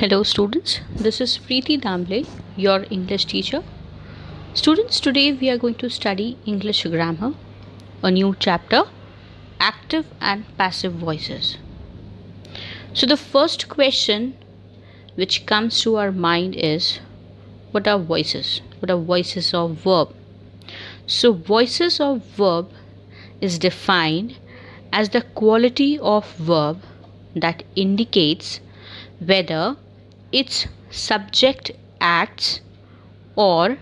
Hello students, this is Preeti Damble, your English teacher. Students, today we are going to study English grammar, a new chapter, active and passive voices. So the first question which comes to our mind is, what are voices? What are voices of verb? So voices of verb is defined as the quality of verb that indicates whether its subject acts or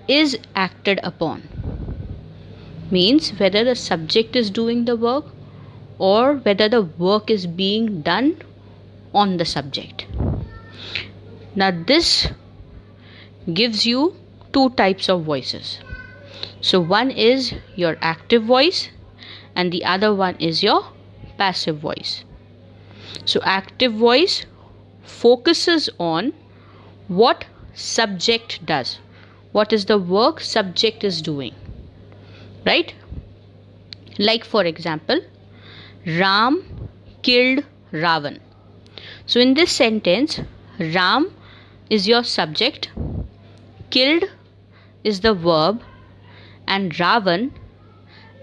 is acted upon. Means whether the subject is doing the work or whether the work is being done on the subject. Now this gives you two types of voices. So one is your active voice and the other one is your passive voice. So active voice focuses on what subject does. What is the work subject is doing? Right? Like for example, Ram killed Ravan. So in this sentence, Ram is your subject, killed is the verb, and Ravan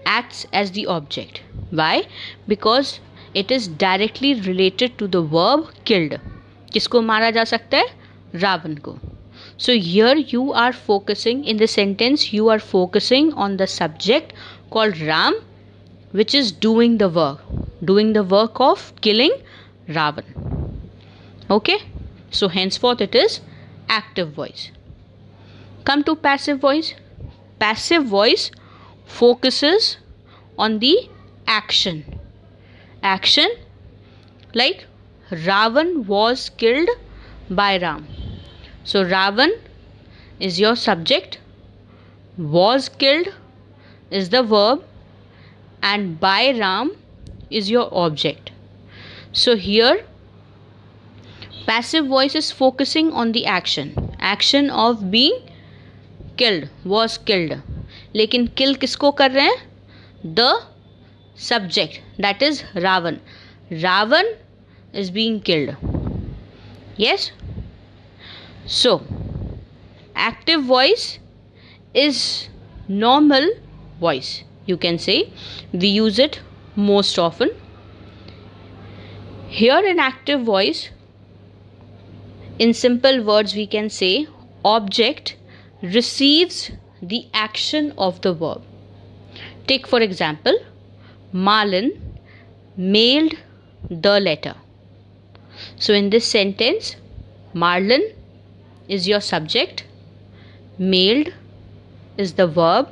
acts as the object. Why? Because it is directly related to the verb killed. किसको मारा जा सकता है? रावण को. So here you are focusing, in the sentence you are focusing on the subject called Ram, which is doing the work of killing Ravan. Okay, so henceforth it is active voice. Come to passive voice. Passive voice focuses on the action. Like Ravan was killed by Ram. So Ravan is your subject, was killed is the verb, and by Ram is your object. So here passive voice is focusing on the action of being killed, was killed. लेकिन kill किसको कर रहे हैं? The subject, that is Ravan. Ravan is being killed. Yes? So active voice is normal voice. You can say we use it most often. Here in active voice, in simple words we can say object receives the action of the verb. Take for example, Malin mailed the letter. So in this sentence, Marlin is your subject, mailed is the verb,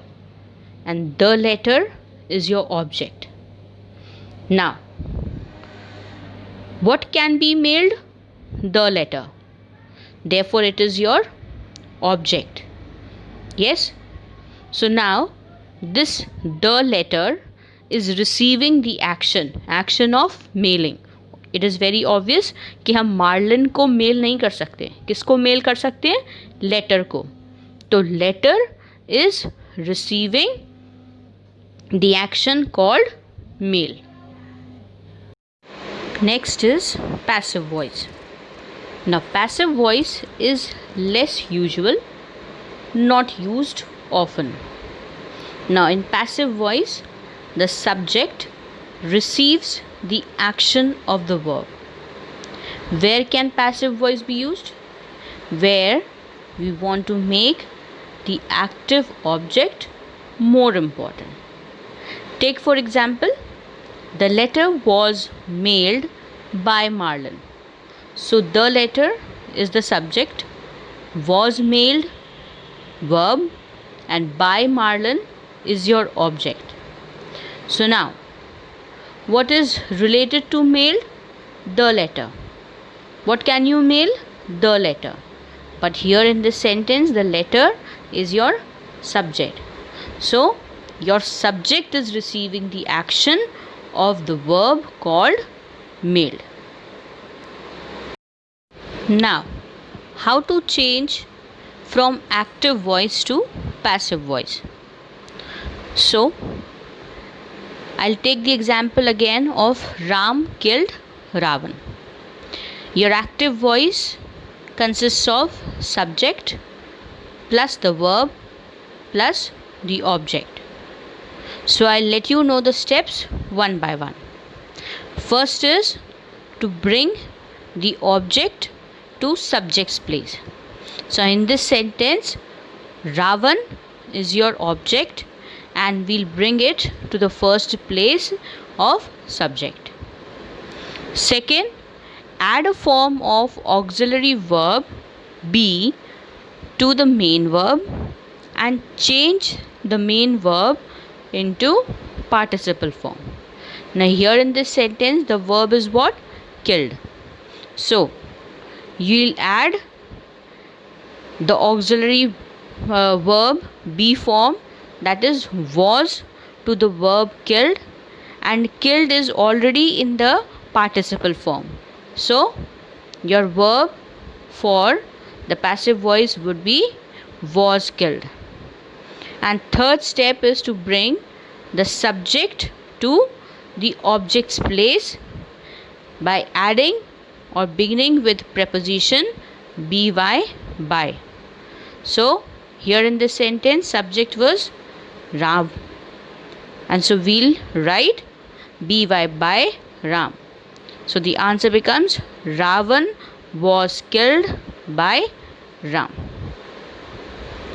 and the letter is your object. Now, what can be mailed? The letter. Therefore, it is your object. Yes? So now, this the letter is receiving the action of mailing. It is very obvious कि हम Marlin को mail नहीं कर सकते. किसको mail कर सकते हैं? लेटर को. तो letter is receiving the action called mail. Next is passive voice. Now passive voice is less usual, not used often. Now in passive voice, the subject receives the action of the verb. Where can passive voice be used? Where we want to make the active object more important. Take for example, the letter was mailed by Marlin. So the letter is the subject, was mailed verb, and by Marlin is your object. So now, what is related to mail? The letter. What can you mail? The letter. But here in this sentence, the letter is your subject. So your subject is receiving the action of the verb called mailed. Now, how to change from active voice to passive voice? So I'll take the example again of Ram killed Ravan. Your active voice consists of subject plus the verb plus the object. So I'll let you know the steps one by one. First is to bring the object to subject's place. So in this sentence, Ravan is your object and we'll bring it to the first place of subject. Second, add a form of auxiliary verb be to the main verb and change the main verb into participle form. Now here in this sentence, the verb is what? Killed. So you'll add the auxiliary verb be form, that is was, to the verb killed, and killed is already in the participle form. So your verb for the passive voice would be was killed. And third step is to bring the subject to the object's place by adding or beginning with preposition by by. So here in this sentence, subject was Ram, and so we'll write by Ram. So the answer becomes Ravan was killed by Ram.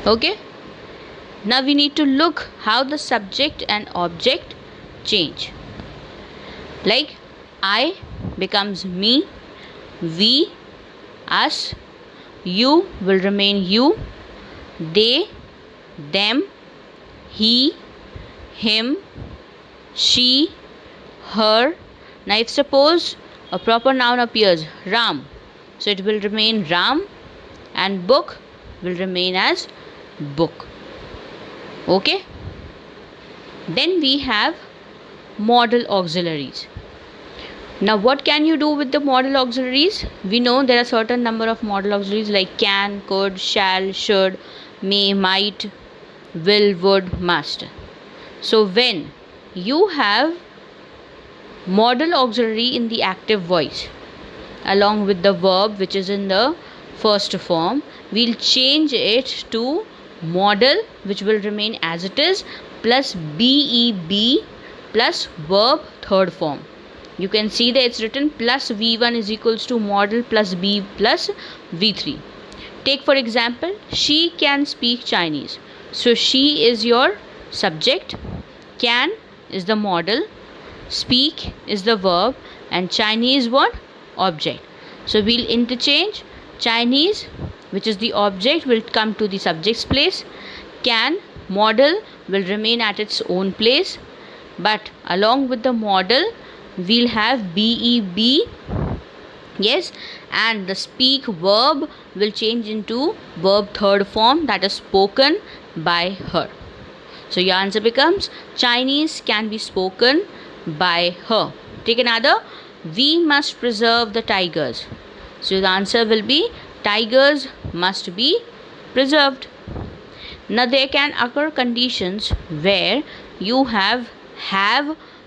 Okay. Now we need to look how the subject and object change. Like I becomes me, we, us, you will remain you, they, them, he, him, she, her. Now if suppose a proper noun appears, Ram, so it will remain Ram, and book will remain as book. Okay. Then we have modal auxiliaries. Now what can you do with the modal auxiliaries? We know there are certain number of modal auxiliaries like can, could, shall, should, may, might, will, would, must. So when you have modal auxiliary in the active voice along with the verb which is in the first form, we'll change it to modal, which will remain as it is, plus BEB plus verb third form. You can see that it's written plus V1 is equals to modal plus B plus V3. Take for example, she can speak Chinese. So she is your subject, can is the modal, speak is the verb, and Chinese what? Object. So we'll interchange. Chinese, which is the object, will come to the subject's place. Can, modal, will remain at its own place. But along with the modal, we'll have BEB. Yes, and the speak verb will change into verb third form, that is spoken by her. So your answer becomes Chinese can be spoken by her. Take another. We must preserve the tigers. So the answer will be tigers must be preserved. Now there can occur conditions where you have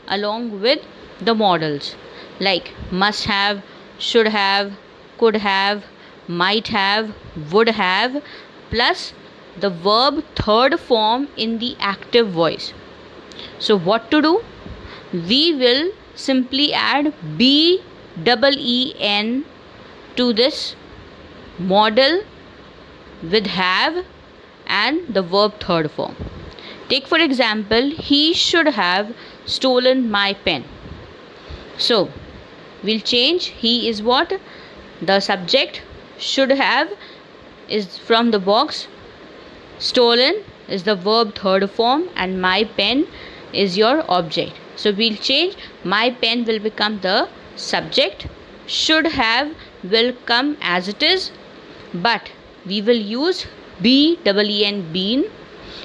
along with the modals like must have, should have, could have, might have, would have, plus the verb third form in the active voice. So what to do? We will simply add BEEN to this modal with have and the verb third form. Take for example, he should have stolen my pen. So we'll change. He is what? The subject. Should have is from the box. Stolen is the verb third form, and my pen is your object. So we'll change. My pen will become the subject. Should have will come as it is, but we will use BEEN, been.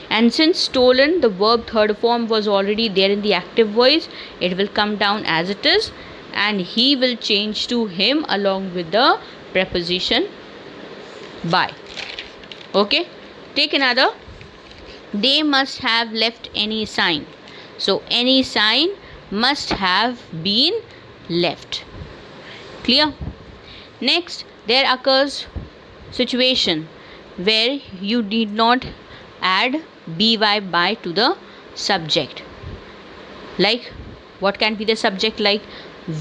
And since stolen, the verb third form was already there in the active voice, it will come down as it is, and he will change to him along with the preposition by. Okay. Take another. They must have left any sign. So any sign must have been left. Clear? Next, there occurs situation where you need not add by to the subject. Like, what can be the subject? Like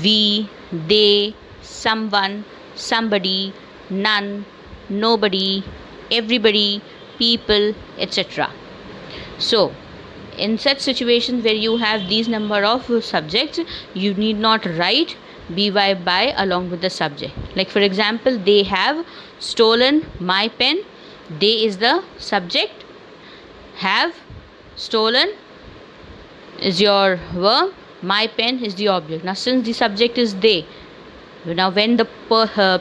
we, they, someone, somebody, none, nobody, everybody, people, etc. So in such situations where you have these number of subjects, you need not write by along with the subject. Like for example, they have stolen my pen. They is the subject, have stolen is your verb, my pen is the object. Now since the subject is they, now when the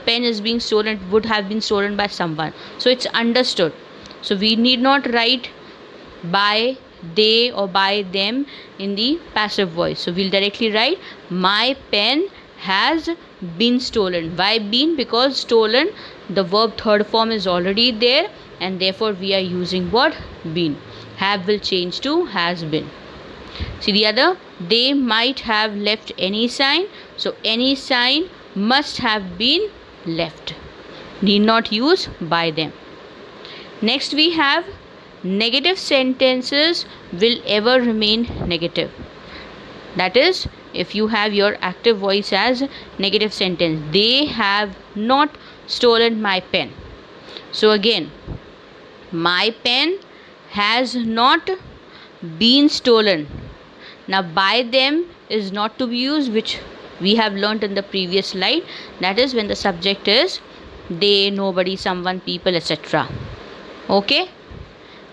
pen is being stolen, it would have been stolen by someone, so it's understood. So we need not write by they or by them in the passive voice. So we'll directly write my pen has been stolen. Why been? Because stolen, the verb third form is already there, and therefore we are using what? Been. Have will change to has been. See the other, they might have left any sign. So any sign must have been left. Need not use by them. Next we have negative sentences will ever remain negative. That is, if you have your active voice as negative sentence, they have not stolen my pen. So again, my pen has not been stolen. Now by them is not to be used, which we have learnt in the previous slide. That is when the subject is they, nobody, someone, people, etc. Okay,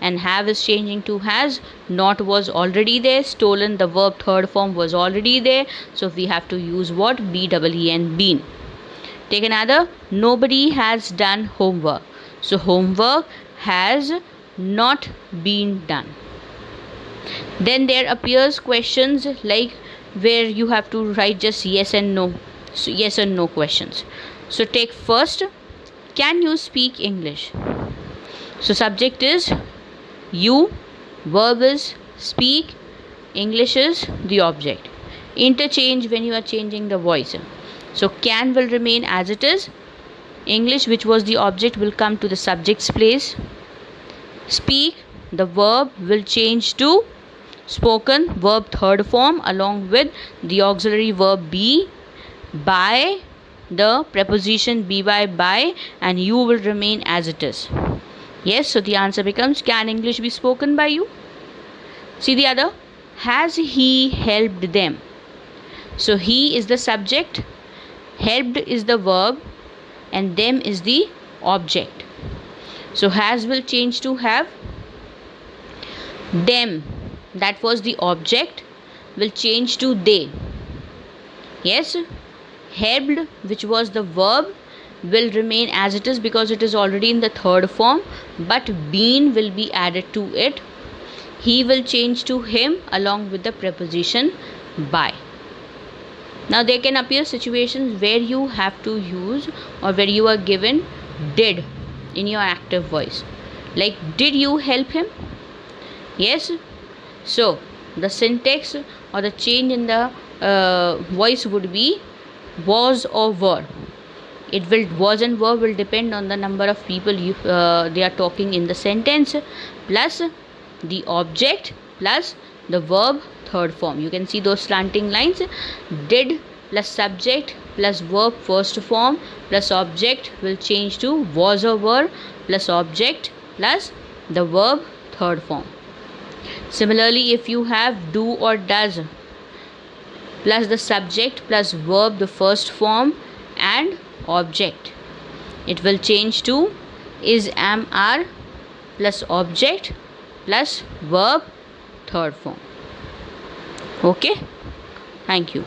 and have is changing to has. Not was already there. Stolen, the verb third form was already there, so we have to use what? BEEN, been. Take another, nobody has done homework. So homework has not been done. Then there appears questions like where you have to write just yes and no. So yes and no questions. So take first, can you speak English? So subject is you, verb is speak, English is the object. Interchange when you are changing the voice. So can will remain as it is. English, which was the object, will come to the subject's place. Speak, the verb will change to spoken, verb third form, along with the auxiliary verb be, by the preposition be by, and you will remain as it is. Yes, so the answer becomes, can English be spoken by you? See the other, has he helped them? So he is the subject, helped is the verb, and them is the object. So has will change to have. Them, that was the object, will change to they. Yes, helped, which was the verb, will remain as it is because it is already in the third form, but been will be added to it. He will change to him along with the preposition by. Now there can appear situations where you have to use or where you are given did in your active voice. Like, did you help him? Yes. So the syntax or the change in the voice would be was or were. It will, was and were will depend on the number of people they are talking in the sentence, plus the object plus the verb third form. You can see those slanting lines. Did plus subject plus verb first form plus object will change to was or were plus object plus the verb third form. Similarly, if you have do or does plus the subject plus verb the first form and object, it will change to is, am, are plus object plus verb third form. Okay, thank you.